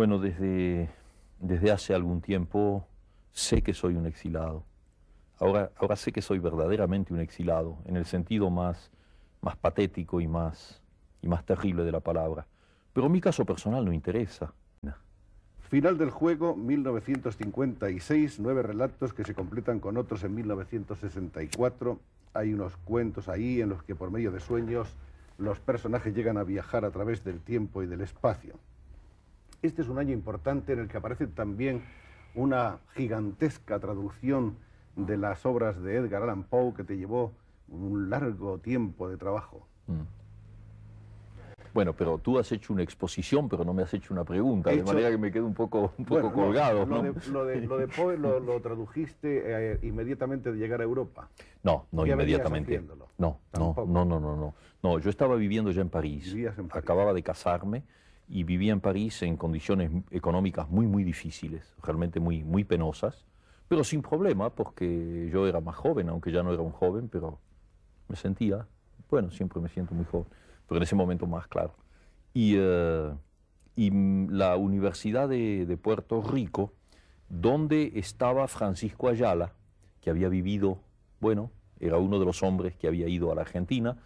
Bueno, desde hace algún tiempo sé que soy un exilado. Ahora sé que soy verdaderamente un exilado, en el sentido más patético y más terrible de la palabra. Pero mi caso personal no interesa. Final del juego, 1956, 9 relatos que se completan con otros en 1964. Hay unos cuentos ahí en los que por medio de sueños los personajes llegan a viajar a través del tiempo y del espacio. Este es un año importante en el que aparece también una gigantesca traducción de las obras de Edgar Allan Poe que te llevó un largo tiempo de trabajo. Bueno, pero tú has hecho una exposición, pero no me has hecho una pregunta, de manera que me quedo un poco colgado, ¿no? Lo de Poe lo tradujiste inmediatamente de llegar a Europa. No, no ¿Ya inmediatamente. venías haciéndolo? No. No, yo estaba viviendo ya en París. Vivías en París. Acababa de casarme y vivía en París en condiciones económicas muy difíciles, realmente muy penosas, pero sin problema, porque yo era más joven, aunque ya no era un joven, pero me sentía, bueno, siempre me siento muy joven, pero en ese momento más, claro. Y la Universidad de Puerto Rico, donde estaba Francisco Ayala, que había vivido, bueno, era uno de los hombres que había ido a la Argentina,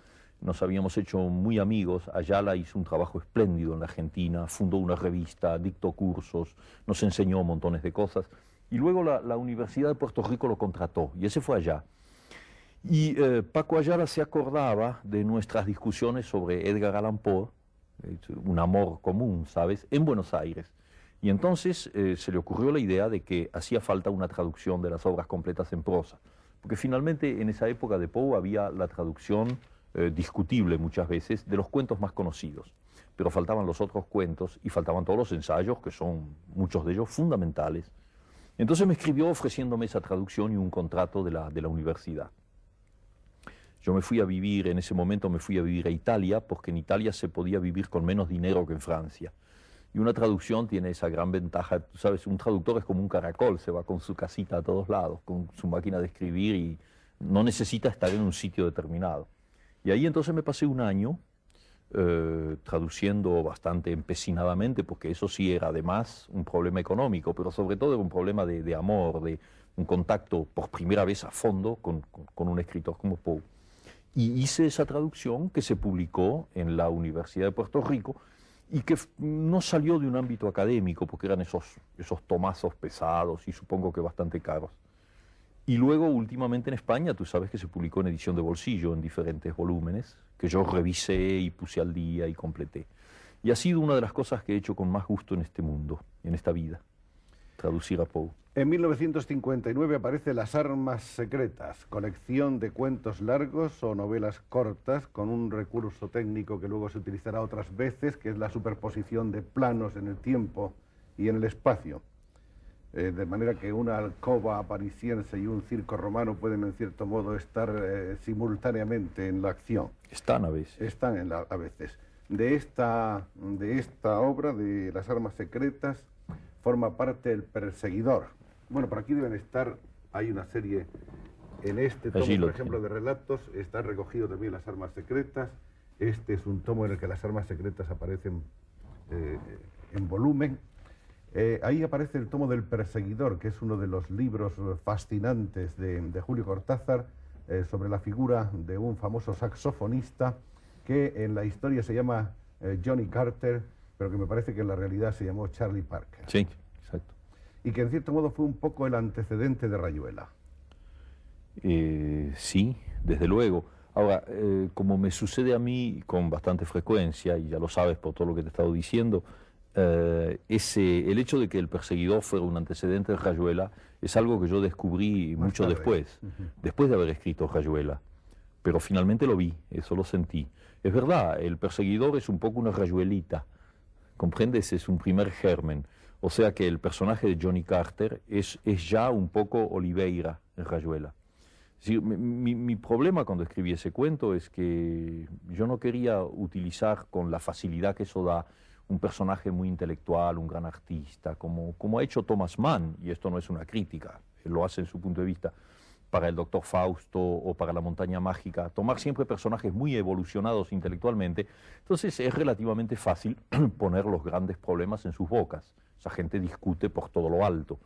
nos habíamos hecho muy amigos. Ayala hizo un trabajo espléndido en la Argentina, fundó una revista, dictó cursos, nos enseñó montones de cosas, y luego la Universidad de Puerto Rico lo contrató, y ese fue allá. Y Paco Ayala se acordaba de nuestras discusiones sobre Edgar Allan Poe, un amor común, ¿sabes?, en Buenos Aires. Y entonces se le ocurrió la idea de que hacía falta una traducción de las obras completas en prosa, porque finalmente en esa época de Poe había la traducción discutible muchas veces de los cuentos más conocidos, pero faltaban los otros cuentos y faltaban todos los ensayos, que son muchos de ellos fundamentales. Entonces me escribió ofreciéndome esa traducción y un contrato de la universidad. Yo me fui a vivir, en ese momento me fui a vivir a Italia, porque en Italia se podía vivir con menos dinero que en Francia. Y una traducción tiene esa gran ventaja, tú sabes, un traductor es como un caracol, se va con su casita a todos lados, con su máquina de escribir y no necesita estar en un sitio determinado. Y ahí entonces me pasé un año traduciendo bastante empecinadamente, porque eso sí era además un problema económico, pero sobre todo era un problema de amor, de un contacto por primera vez a fondo con un escritor como Poe. Y hice esa traducción que se publicó en la Universidad de Puerto Rico y que no salió de un ámbito académico, porque eran esos tomazos pesados y supongo que bastante caros. Y luego, últimamente en España, tú sabes que se publicó en edición de bolsillo, en diferentes volúmenes, que yo revisé y puse al día y completé. Y ha sido una de las cosas que he hecho con más gusto en este mundo, en esta vida, traducir a Poe. En 1959 aparece Las armas secretas, colección de cuentos largos o novelas cortas con un recurso técnico que luego se utilizará otras veces, que es la superposición de planos en el tiempo y en el espacio. De manera que una alcoba parisiense y un circo romano pueden en cierto modo estar simultáneamente en la acción. Están a veces. Están a veces. De esta obra, de Las armas secretas, forma parte El perseguidor. Bueno, por aquí deben estar, hay una serie, en este tomo, por ejemplo, de relatos, está recogido también Las armas secretas. Este es un tomo en el que las armas secretas aparecen en volumen. Ahí aparece el tomo del perseguidor, que es uno de los libros fascinantes de Julio Cortázar, sobre la figura de un famoso saxofonista que en la historia se llama Johnny Carter, pero que me parece que en la realidad se llamó Charlie Parker. Sí, exacto. Y que en cierto modo fue un poco el antecedente de Rayuela. Sí, desde luego. Ahora, como me sucede a mí con bastante frecuencia, y ya lo sabes por todo lo que te he estado diciendo, el hecho de que El perseguidor fuera un antecedente de Rayuela es algo que yo descubrí mucho después, después de haber escrito Rayuela. Pero finalmente lo vi, eso lo sentí. Es verdad, El perseguidor es un poco una rayuelita, ¿comprendes? Es un primer germen. O sea que el personaje de Johnny Carter es ya un poco Oliveira en Rayuela. Es decir, mi problema cuando escribí ese cuento es que yo no quería utilizar con la facilidad que eso da un personaje muy intelectual, un gran artista, como ha hecho Thomas Mann, y esto no es una crítica, él lo hace en su punto de vista, para el Doctor Fausto o para la Montaña Mágica, tomar siempre personajes muy evolucionados intelectualmente, entonces es relativamente fácil poner los grandes problemas en sus bocas. Esa gente discute por todo lo alto.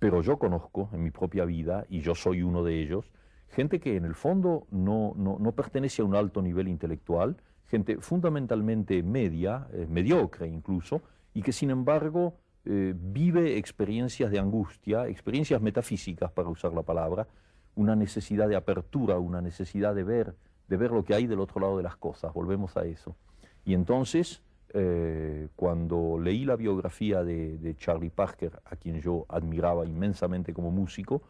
Pero yo conozco en mi propia vida, y yo soy uno de ellos, gente que en el fondo no pertenece a un alto nivel intelectual, gente fundamentalmente media, mediocre incluso, y que sin embargo vive experiencias de angustia, experiencias metafísicas, para usar la palabra, una necesidad de apertura, una necesidad de ver lo que hay del otro lado de las cosas. Volvemos a eso. Y entonces, cuando leí la biografía de Charlie Parker, a quien yo admiraba inmensamente como músico,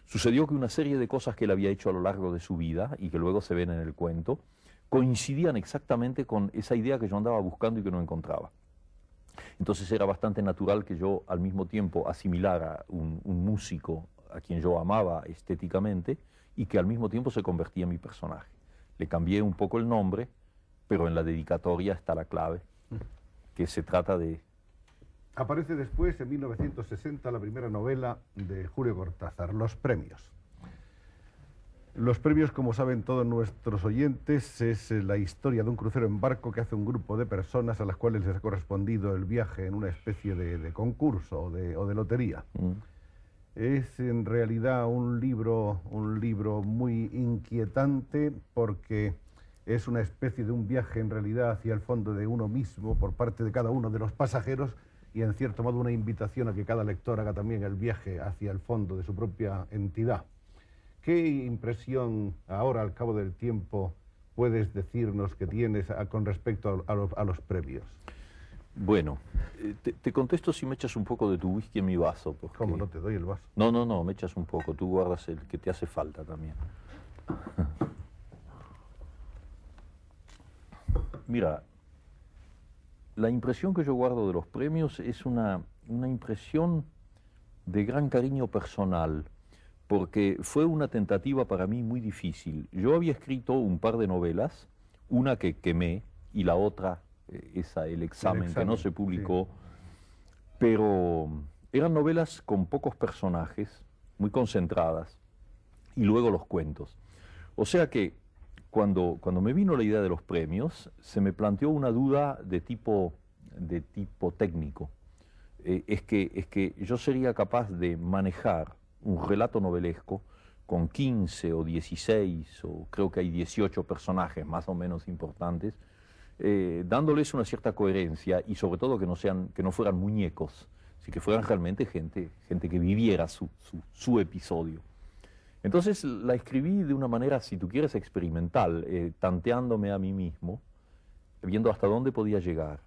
sucedió que una serie de cosas que él había hecho a lo largo de su vida y que luego se ven en el cuento, coincidían exactamente con esa idea que yo andaba buscando y que no encontraba. Entonces era bastante natural que yo al mismo tiempo asimilara un músico a quien yo amaba estéticamente y que al mismo tiempo se convertía en mi personaje. Le cambié un poco el nombre, pero en la dedicatoria está la clave, que se trata de... Aparece después, en 1960, la primera novela de Julio Cortázar, Los Premios. Los Premios, como saben todos nuestros oyentes, es la historia de un crucero en barco que hace un grupo de personas a las cuales les ha correspondido el viaje en una especie de concurso o de lotería. Es en realidad un libro muy inquietante, porque es una especie de un viaje en realidad hacia el fondo de uno mismo por parte de cada uno de los pasajeros, y en cierto modo una invitación a que cada lector haga también el viaje hacia el fondo de su propia entidad. ¿Qué impresión ahora, al cabo del tiempo, puedes decirnos que tienes con respecto a los premios? Bueno, te contesto si me echas un poco de tu whisky en mi vaso. Porque... ¿Cómo no te doy el vaso? No, me echas un poco, tú guardas el que te hace falta también. Mira, la impresión que yo guardo de los premios es una impresión de gran cariño personal, porque fue una tentativa para mí muy difícil. Yo había escrito un par de novelas, una que quemé y la otra, el examen, que no se publicó, sí. Pero eran novelas con pocos personajes, muy concentradas, y luego los cuentos. O sea que cuando me vino la idea de los premios, se me planteó una duda de tipo técnico. Es que yo sería capaz de manejar un relato novelesco con 15 o 16, o creo que hay 18 personajes más o menos importantes, dándoles una cierta coherencia y sobre todo que no fueran muñecos, sino que fueran realmente gente que viviera su episodio. Entonces la escribí de una manera, si tú quieres, experimental, tanteándome a mí mismo, viendo hasta dónde podía llegar,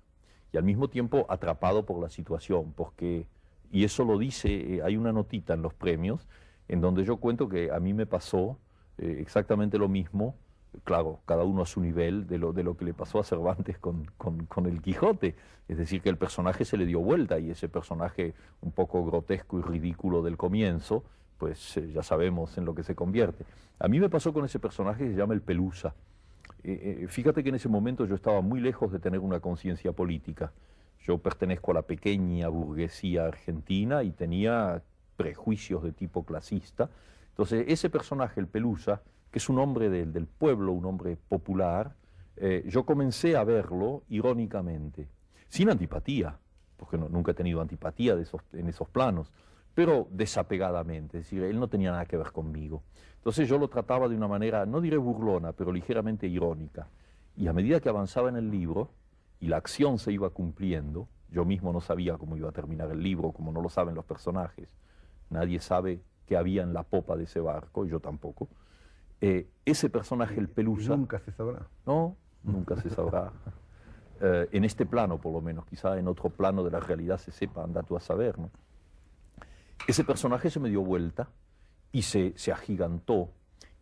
y al mismo tiempo atrapado por la situación, porque, y eso lo dice, hay una notita en los premios, en donde yo cuento que a mí me pasó exactamente lo mismo, claro, cada uno a su nivel, de lo que le pasó a Cervantes con el Quijote, es decir, que el personaje se le dio vuelta, y ese personaje un poco grotesco y ridículo del comienzo, pues ya sabemos en lo que se convierte. A mí me pasó con ese personaje que se llama el Pelusa. Fíjate que en ese momento yo estaba muy lejos de tener una conciencia política. Yo pertenezco a la pequeña burguesía argentina y tenía prejuicios de tipo clasista. Entonces ese personaje, el Pelusa, que es un hombre del pueblo, un hombre popular, yo comencé a verlo irónicamente, sin antipatía, porque nunca he tenido antipatía en esos planos, pero desapegadamente, es decir, él no tenía nada que ver conmigo. Entonces yo lo trataba de una manera, no diré burlona, pero ligeramente irónica. Y a medida que avanzaba en el libro y la acción se iba cumpliendo, yo mismo no sabía cómo iba a terminar el libro, como no lo saben los personajes. Nadie sabe qué había en la popa de ese barco, yo tampoco. Ese personaje, el Pelusa... Nunca se sabrá. No, nunca se sabrá. En este plano, por lo menos, quizá en otro plano de la realidad se sepa, anda tú a saber, ¿no? Ese personaje se me dio vuelta y se agigantó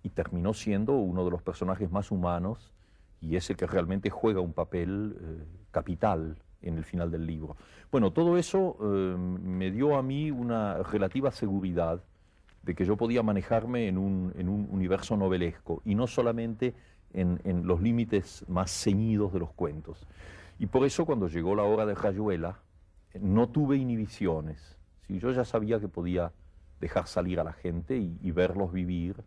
y terminó siendo uno de los personajes más humanos y ese que realmente juega un papel capital en el final del libro. Bueno, todo eso me dio a mí una relativa seguridad de que yo podía manejarme en un universo novelesco y no solamente en los límites más ceñidos de los cuentos. Y por eso cuando llegó la hora de Rayuela no tuve inhibiciones. Sí, yo ya sabía que podía dejar salir a la gente y verlos vivir